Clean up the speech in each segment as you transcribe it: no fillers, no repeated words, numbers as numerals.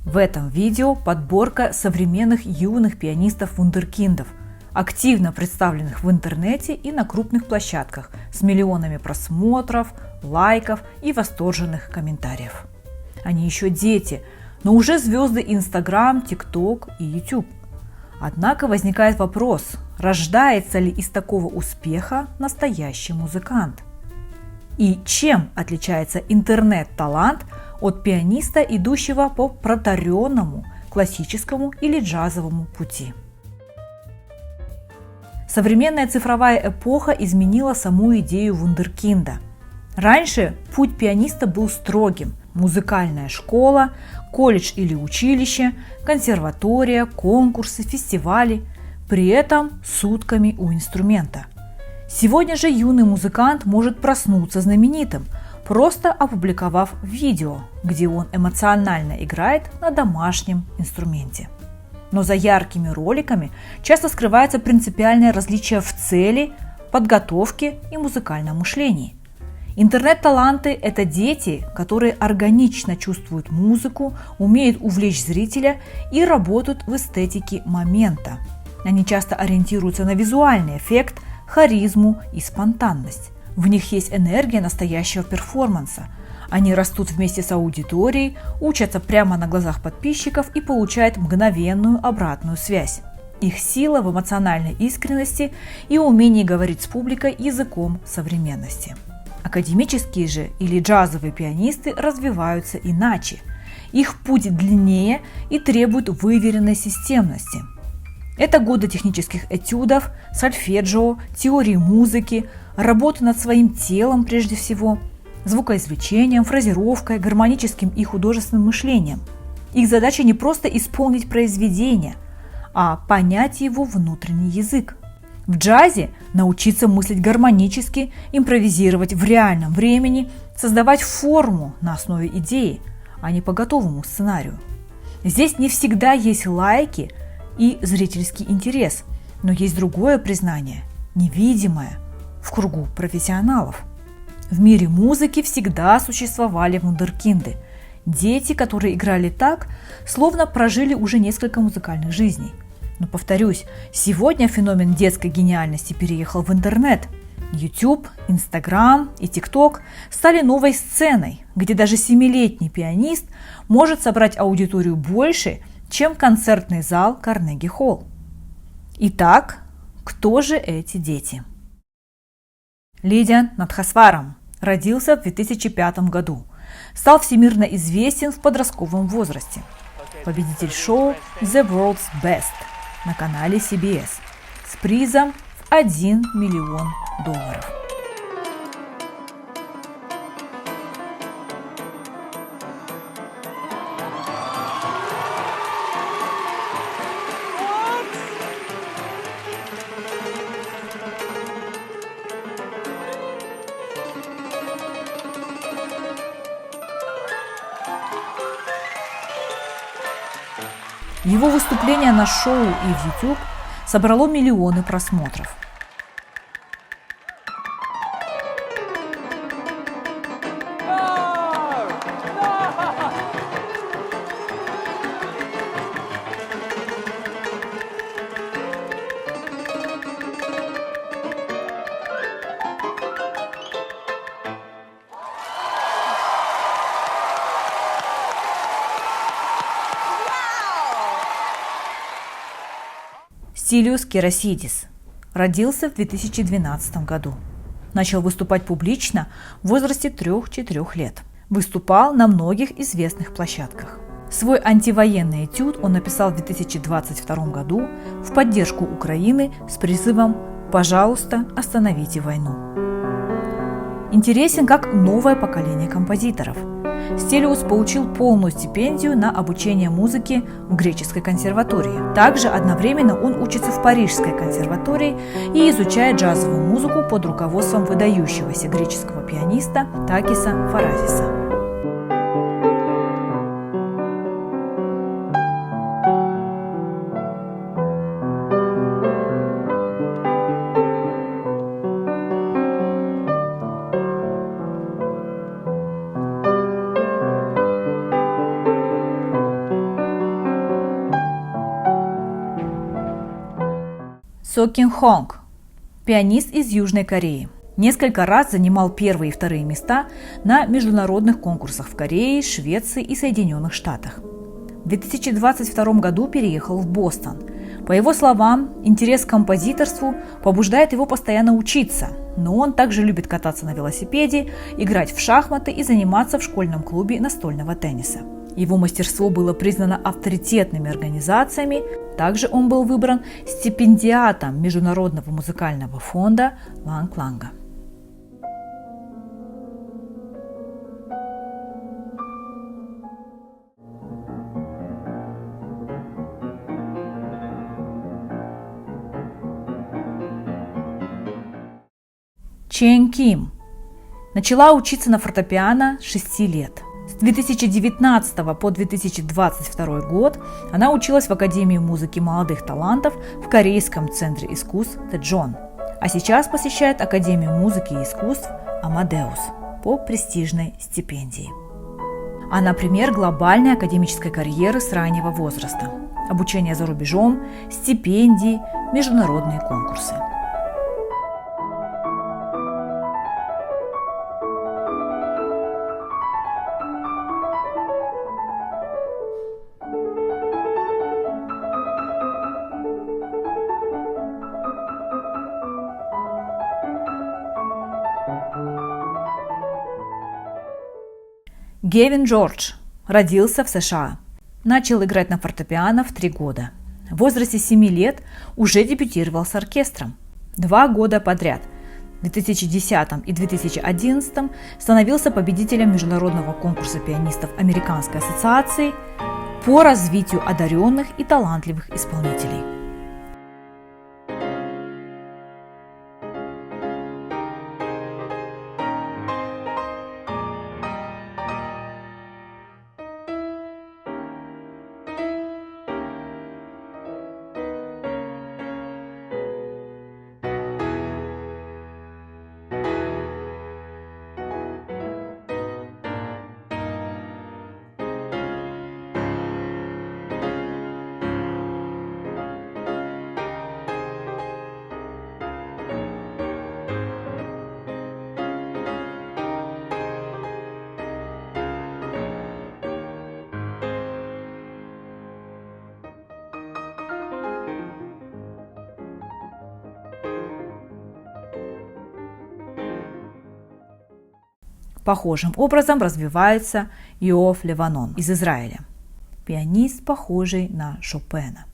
В этом видео подборка современных юных пианистов-вундеркиндов, активно представленных в интернете и на крупных площадках с миллионами просмотров, лайков и восторженных комментариев. Они еще дети, но уже звезды Instagram, TikTok и YouTube. Однако возникает вопрос, рождается ли из такого успеха настоящий музыкант? И чем отличается интернет-талант от пианиста, идущего по протаренному классическому или джазовому пути? Современная цифровая эпоха изменила саму идею вундеркинда. Раньше путь пианиста был строгим: музыкальная школа, колледж или училище, консерватория, конкурсы, фестивали, при этом сутками у инструмента. Сегодня же юный музыкант может проснуться знаменитым, просто опубликовав видео, где он эмоционально играет на домашнем инструменте. Но за яркими роликами часто скрывается принципиальное различие в цели, подготовке и музыкальном мышлении. Интернет-таланты – это дети, которые органично чувствуют музыку, умеют увлечь зрителя и работают в эстетике момента. Они часто ориентируются на визуальный эффект, харизму и спонтанность. В них есть энергия настоящего перформанса. Они растут вместе с аудиторией, учатся прямо на глазах подписчиков и получают мгновенную обратную связь. Их сила в эмоциональной искренности и умении говорить с публикой языком современности. Академические же или джазовые пианисты развиваются иначе. Их путь длиннее и требует выверенной системности. Это годы технических этюдов, сольфеджио, теории музыки, работы над своим телом прежде всего, звукоизвлечением, фразировкой, гармоническим и художественным мышлением. Их задача не просто исполнить произведение, а понять его внутренний язык. В джазе научиться мыслить гармонически, импровизировать в реальном времени, создавать форму на основе идеи, а не по готовому сценарию. Здесь не всегда есть лайки и зрительский интерес, но есть другое признание, невидимое, в кругу профессионалов. В мире музыки всегда существовали вундеркинды, дети, которые играли так, словно прожили уже несколько музыкальных жизней. Но повторюсь, сегодня феномен детской гениальности переехал в интернет. YouTube, Instagram и TikTok стали новой сценой, где даже 7-летний пианист может собрать аудиторию больше, чем концертный зал Карнеги-Холл. Итак, кто же эти дети? Лидиан Надхасварам родился в 2005 году. Стал всемирно известен в подростковом возрасте. Победитель шоу The World's Best на канале CBS с призом в $1 миллион. Его выступление на шоу и в YouTube собрало миллионы просмотров. Стилиус Керасидис родился в 2012 году. Начал выступать публично в возрасте 3-4 лет. Выступал на многих известных площадках. Свой антивоенный этюд он написал в 2022 году в поддержку Украины с призывом «Пожалуйста, остановите войну». Интересен как новое поколение композиторов. Стилиус получил полную стипендию на обучение музыке в греческой консерватории. Также одновременно он учится в Парижской консерватории и изучает джазовую музыку под руководством выдающегося греческого пианиста Такиса Фаразиса. Со Кин Хонг, пианист из Южной Кореи. Несколько раз занимал первые и вторые места на международных конкурсах в Корее, Швеции и Соединенных Штатах. В 2022 году переехал в Бостон. По его словам, интерес к композиторству побуждает его постоянно учиться, но он также любит кататься на велосипеде, играть в шахматы и заниматься в школьном клубе настольного тенниса. Его мастерство было признано авторитетными организациями. Также он был выбран стипендиатом Международного музыкального фонда Ланг Ланга. Чен Ким начала учиться на фортепиано с 6 лет. С 2019 по 2022 год она училась в Академии музыки молодых талантов в Корейском центре искусств Тэджон, а сейчас посещает Академию музыки и искусств Амадеус по престижной стипендии. Она пример глобальной академической карьеры с раннего возраста, обучение за рубежом, стипендии, международные конкурсы. Гевин Джордж родился в США. Начал играть на фортепиано в 3 года. В возрасте 7 лет уже дебютировал с оркестром. 2 года подряд, в 2010 и 2011, становился победителем международного конкурса пианистов Американской ассоциации по развитию одаренных и талантливых исполнителей. Похожим образом развивается Йоав Леванон из Израиля, пианист, похожий на Шопена.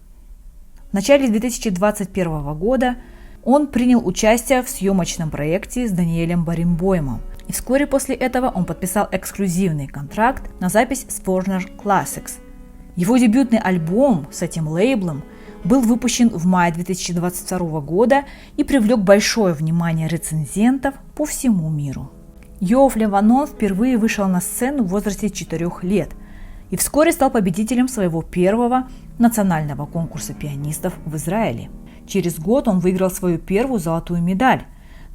В начале 2021 года он принял участие в съемочном проекте с Даниэлем Баренбоймом, и вскоре после этого он подписал эксклюзивный контракт на запись с Warner Classics. Его дебютный альбом с этим лейблом был выпущен в мае 2022 года и привлек большое внимание рецензентов по всему миру. Йоав Леванон впервые вышел на сцену в возрасте 4 лет и вскоре стал победителем своего первого национального конкурса пианистов в Израиле. Через год он выиграл свою первую золотую медаль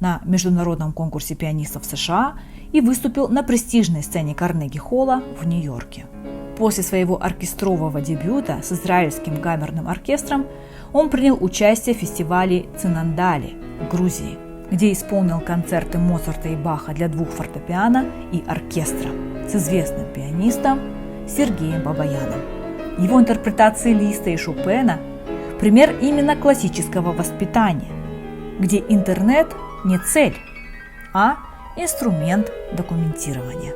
на международном конкурсе пианистов США и выступил на престижной сцене Карнеги-холла в Нью-Йорке. После своего оркестрового дебюта с израильским камерным оркестром он принял участие в фестивале Цинандали в Грузии, где исполнил концерты Моцарта и Баха для 2 фортепиано и оркестра с известным пианистом Сергеем Бабаяном. Его интерпретации Листа и Шопена – пример именно классического воспитания, где интернет не цель, а инструмент документирования.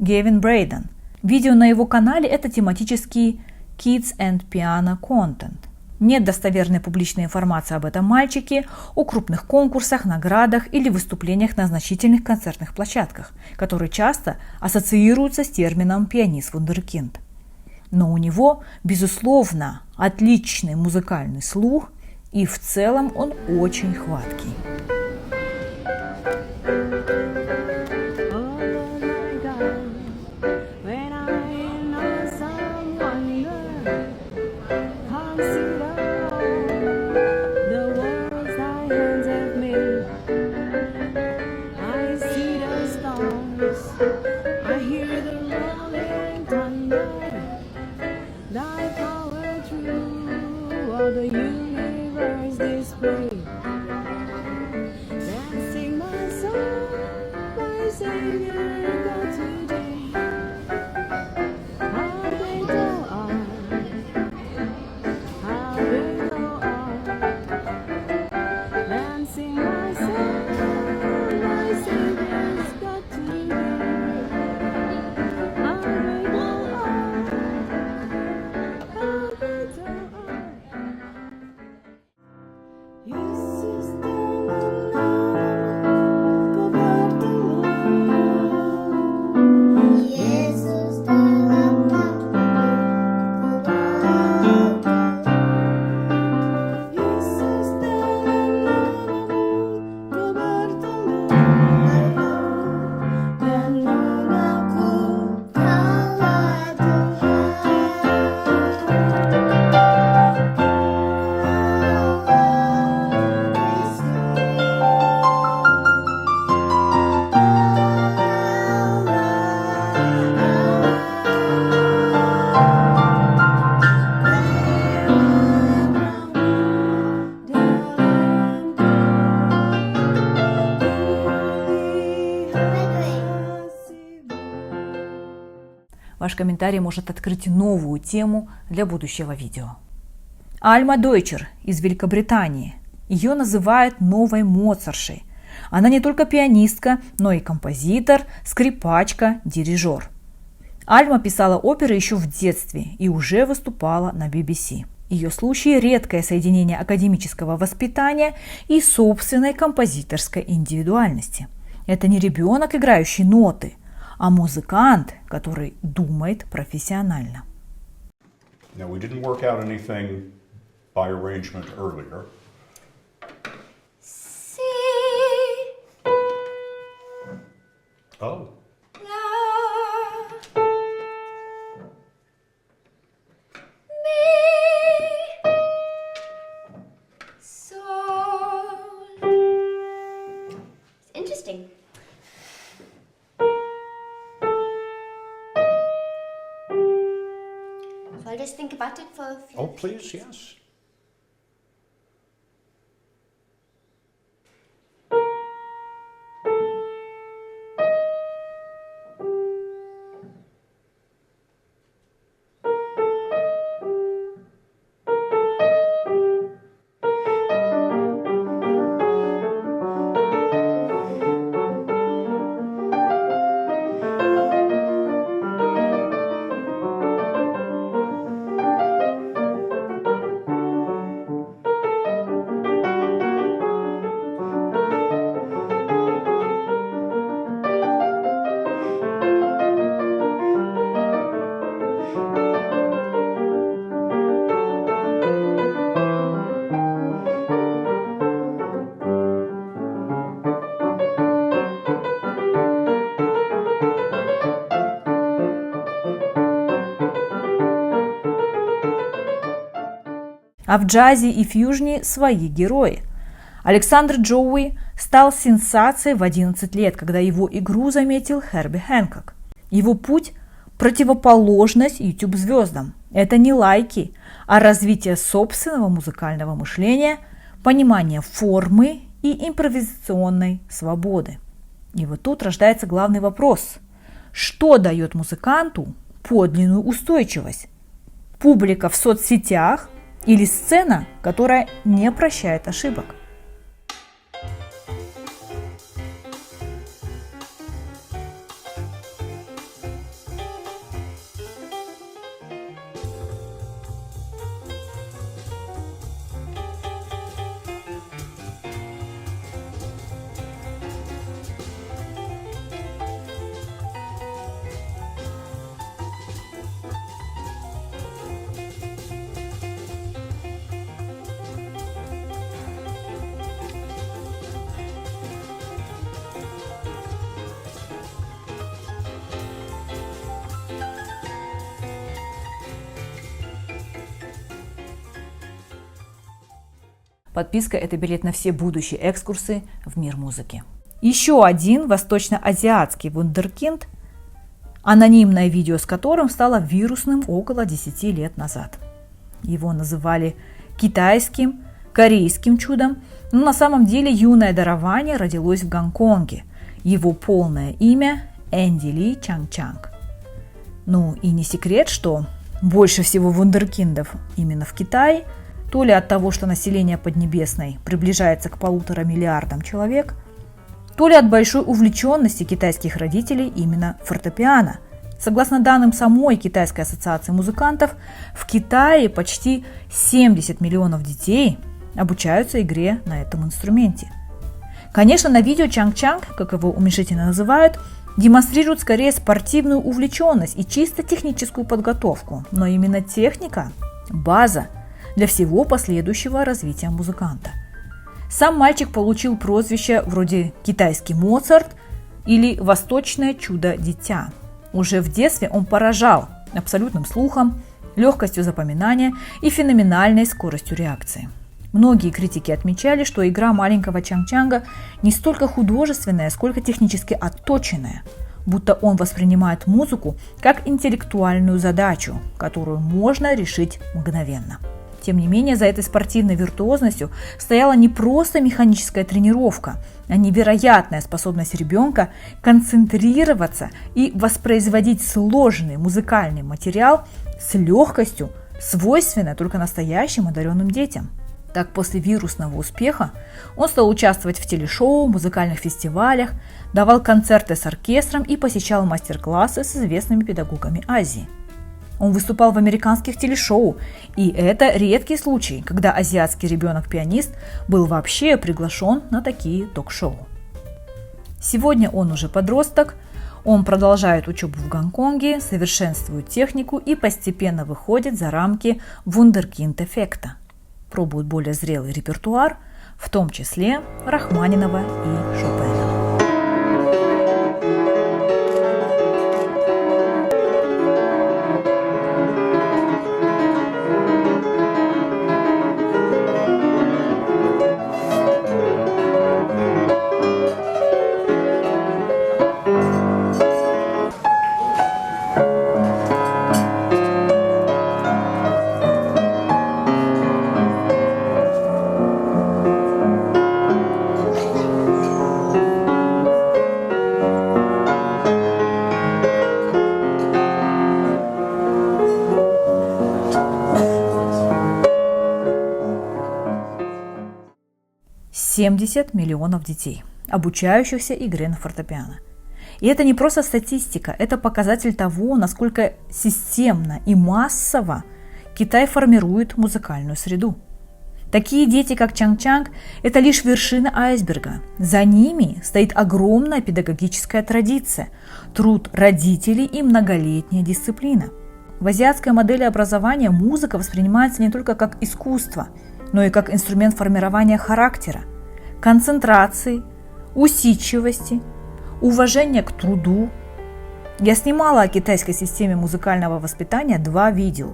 Гевин Брейден. Видео на его канале – это тематический Kids and Piano Content. Нет достоверной публичной информации об этом мальчике, о крупных конкурсах, наградах или выступлениях на значительных концертных площадках, которые часто ассоциируются с термином «пианист-вундеркинд». Но у него, безусловно, отличный музыкальный слух, и в целом он очень хваткий. Ваш комментарий может открыть новую тему для будущего видео. Альма Дойчер из Великобритании. Ее называют новой Моцартшей. Она не только пианистка, но и композитор, скрипачка, дирижер. Альма писала оперы еще в детстве и уже выступала на BBC. Ее случай – редкое соединение академического воспитания и собственной композиторской индивидуальности. Это не ребенок, играющий ноты, а музыкант, который думает профессионально. Now, we didn't work out anything by arrangement earlier. Si. Oh. La. Mi. Sol. It's interesting. So I'll just think about it for a few Oh, please, yes. А в джазе и фьюжне свои герои. Александр Джоуи стал сенсацией в 11 лет, когда его игру заметил Херби Хэнкок. Его путь – противоположность YouTube-звездам. Это не лайки, а развитие собственного музыкального мышления, понимание формы и импровизационной свободы. И вот тут рождается главный вопрос. Что дает музыканту подлинную устойчивость? Публика в соцсетях или сцена, которая не прощает ошибок? Подписка – это билет на все будущие экскурсы в мир музыки. Еще один восточно-азиатский вундеркинд, анонимное видео с которым стало вирусным около 10 лет назад. Его называли китайским, корейским чудом, но на самом деле юное дарование родилось в Гонконге. Его полное имя – Энди Ли Чанг-Чанг. Ну и не секрет, что больше всего вундеркиндов именно в Китае, то ли от того, что население Поднебесной приближается к 1,5 миллиардам человек, то ли от большой увлеченности китайских родителей именно фортепиано. Согласно данным самой Китайской ассоциации музыкантов, в Китае почти 70 миллионов детей обучаются игре на этом инструменте. Конечно, на видео Чанг-Чанг, как его уменьшительно называют, демонстрируют скорее спортивную увлеченность и чисто техническую подготовку, но именно техника – база для всего последующего развития музыканта. Сам мальчик получил прозвище вроде «китайский Моцарт» или «восточное чудо-дитя». Уже в детстве он поражал абсолютным слухом, легкостью запоминания и феноменальной скоростью реакции. Многие критики отмечали, что игра маленького Чанг-Чанга не столько художественная, сколько технически отточенная, будто он воспринимает музыку как интеллектуальную задачу, которую можно решить мгновенно. Тем не менее, за этой спортивной виртуозностью стояла не просто механическая тренировка, а невероятная способность ребенка концентрироваться и воспроизводить сложный музыкальный материал с легкостью, свойственной только настоящим одаренным детям. Так, после вирусного успеха он стал участвовать в телешоу, музыкальных фестивалях, давал концерты с оркестром и посещал мастер-классы с известными педагогами Азии. Он выступал в американских телешоу, и это редкий случай, когда азиатский ребенок-пианист был вообще приглашен на такие ток-шоу. Сегодня он уже подросток, он продолжает учебу в Гонконге, совершенствует технику и постепенно выходит за рамки вундеркинд-эффекта. Пробует более зрелый репертуар, в том числе Рахманинова и Шопена. – 70 миллионов детей, обучающихся игре на фортепиано. И это не просто статистика, это показатель того, насколько системно и массово Китай формирует музыкальную среду. Такие дети, как Чанг-Чанг, это лишь вершина айсберга. За ними стоит огромная педагогическая традиция, труд родителей и многолетняя дисциплина. В азиатской модели образования музыка воспринимается не только как искусство, но и как инструмент формирования характера, концентрации, усидчивости, уважения к труду. Я снимала о китайской системе музыкального воспитания 2 видео.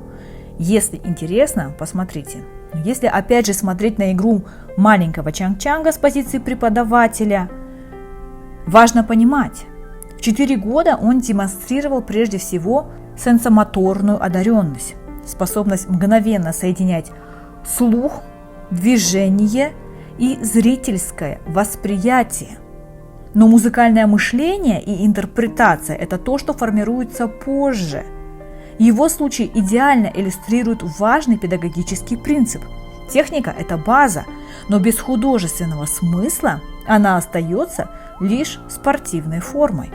Если интересно, посмотрите. Если опять же смотреть на игру маленького Чанг-Чанга с позиции преподавателя, важно понимать, в 4 года он демонстрировал прежде всего сенсомоторную одаренность, способность мгновенно соединять слух, движение и зрительское восприятие. Но музыкальное мышление и интерпретация – это то, что формируется позже. Его случай идеально иллюстрирует важный педагогический принцип. Техника – это база, но без художественного смысла она остается лишь спортивной формой.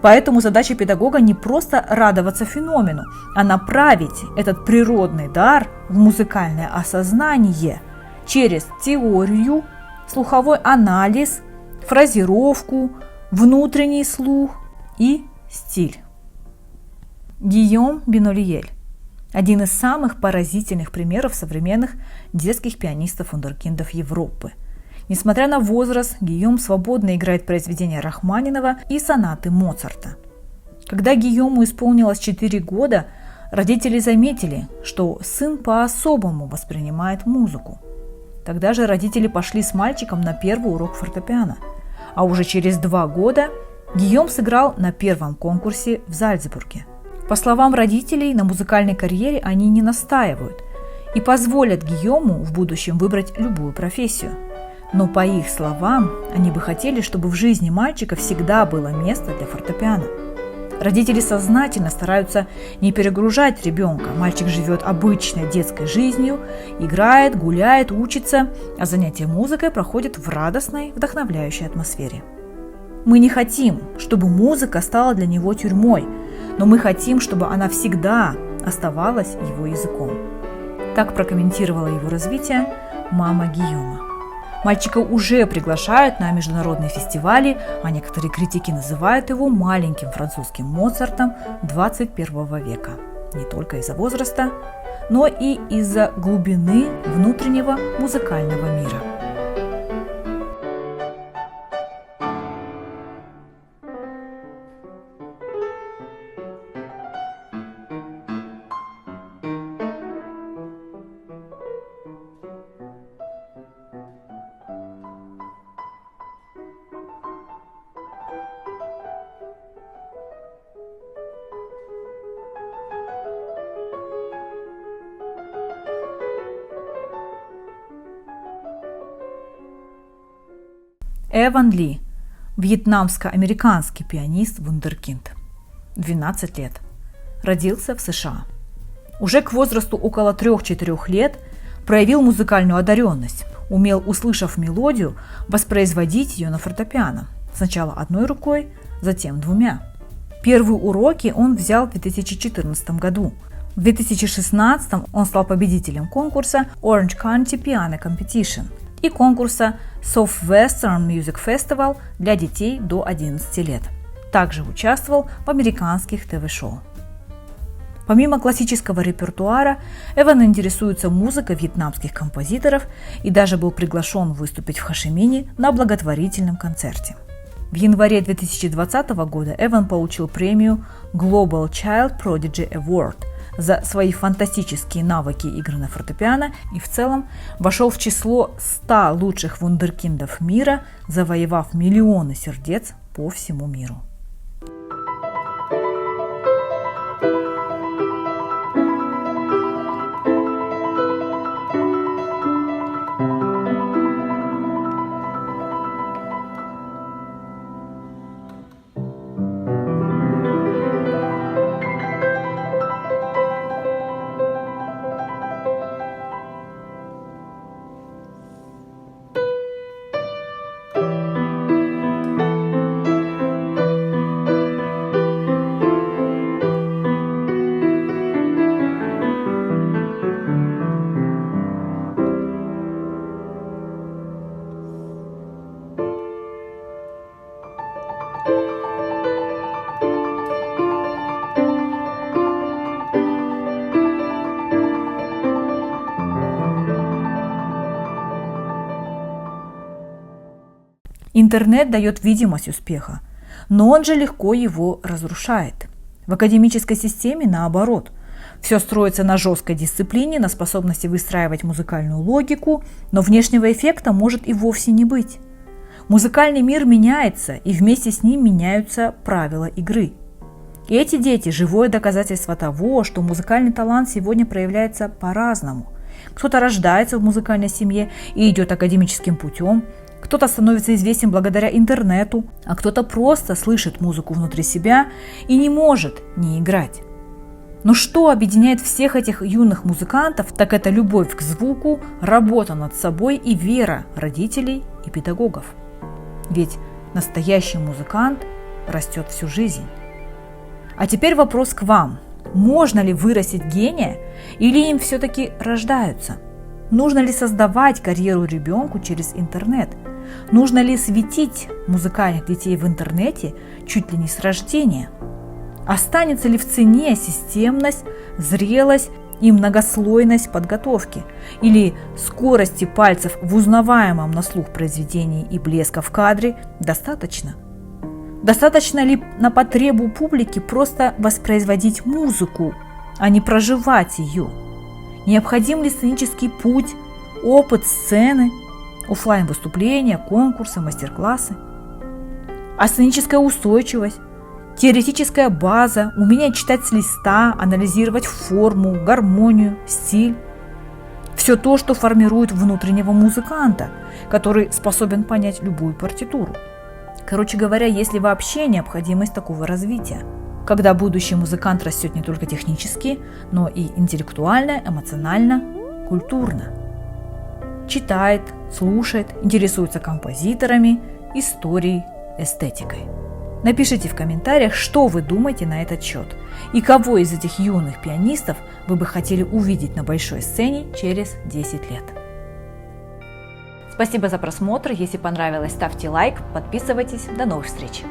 Поэтому задача педагога не просто радоваться феномену, а направить этот природный дар в музыкальное осознание через теорию, слуховой анализ, фразировку, внутренний слух и стиль. Гийом Бенолиэль – один из самых поразительных примеров современных детских пианистов-вундеркиндов Европы. Несмотря на возраст, Гийом свободно играет произведения Рахманинова и сонаты Моцарта. Когда Гийому исполнилось 4 года, родители заметили, что сын по-особому воспринимает музыку. Тогда же родители пошли с мальчиком на первый урок фортепиано, а уже через 2 года Гийом сыграл на первом конкурсе в Зальцбурге. По словам родителей, на музыкальной карьере они не настаивают и позволят Гийому в будущем выбрать любую профессию. Но по их словам, они бы хотели, чтобы в жизни мальчика всегда было место для фортепиано. Родители сознательно стараются не перегружать ребенка. Мальчик живет обычной детской жизнью, играет, гуляет, учится, а занятия музыкой проходят в радостной, вдохновляющей атмосфере. Мы не хотим, чтобы музыка стала для него тюрьмой, но мы хотим, чтобы она всегда оставалась его языком. Так прокомментировала его развитие мама Гийома. Мальчика уже приглашают на международные фестивали, а некоторые критики называют его маленьким французским Моцартом 21 века. Не только из-за возраста, но и из-за глубины внутреннего музыкального мира. Эван Ли, вьетнамско-американский пианист-вундеркинд, 12 лет, родился в США. Уже к возрасту около 3-4 лет проявил музыкальную одаренность, умел, услышав мелодию, воспроизводить ее на фортепиано, сначала одной рукой, затем двумя. Первые уроки он взял в 2014 году. В 2016 он стал победителем конкурса Orange County Piano Competition и конкурса Southwestern Music Festival для детей до 11 лет. Также участвовал в американских ТВ-шоу. Помимо классического репертуара, Эван интересуется музыкой вьетнамских композиторов и даже был приглашен выступить в Хошимине на благотворительном концерте. В январе 2020 года Эван получил премию Global Child Prodigy Award за свои фантастические навыки игры на фортепиано и в целом вошел в число 100 лучших вундеркиндов мира, завоевав миллионы сердец по всему миру. Интернет дает видимость успеха, но он же легко его разрушает. В академической системе наоборот. Все строится на жесткой дисциплине, на способности выстраивать музыкальную логику, но внешнего эффекта может и вовсе не быть. Музыкальный мир меняется, и вместе с ним меняются правила игры. И эти дети – живое доказательство того, что музыкальный талант сегодня проявляется по-разному. Кто-то рождается в музыкальной семье и идет академическим путем, кто-то становится известен благодаря интернету, а кто-то просто слышит музыку внутри себя и не может не играть. Но что объединяет всех этих юных музыкантов, так это любовь к звуку, работа над собой и вера родителей и педагогов. Ведь настоящий музыкант растет всю жизнь. А теперь вопрос к вам. Можно ли вырастить гения или им все-таки рождаются? Нужно ли создавать карьеру ребенку через интернет? Нужно ли светить музыкальных детей в интернете чуть ли не с рождения? Останется ли в цене системность, зрелость и многослойность подготовки? Или скорости пальцев в узнаваемом на слух произведении и блеска в кадре достаточно? Достаточно ли на потребу публики просто воспроизводить музыку, а не проживать ее? Необходим ли сценический путь, опыт сцены, офлайн-выступления, конкурсы, мастер-классы? А сценическая устойчивость, теоретическая база, умение читать с листа, анализировать форму, гармонию, стиль – все то, что формирует внутреннего музыканта, который способен понять любую партитуру. Короче говоря, есть ли вообще необходимость такого развития, когда будущий музыкант растет не только технически, но и интеллектуально, эмоционально, культурно. Читает, слушает, интересуется композиторами, историей, эстетикой. Напишите в комментариях, что вы думаете на этот счет и кого из этих юных пианистов вы бы хотели увидеть на большой сцене через 10 лет. Спасибо за просмотр. Если понравилось, ставьте лайк, подписывайтесь. До новых встреч!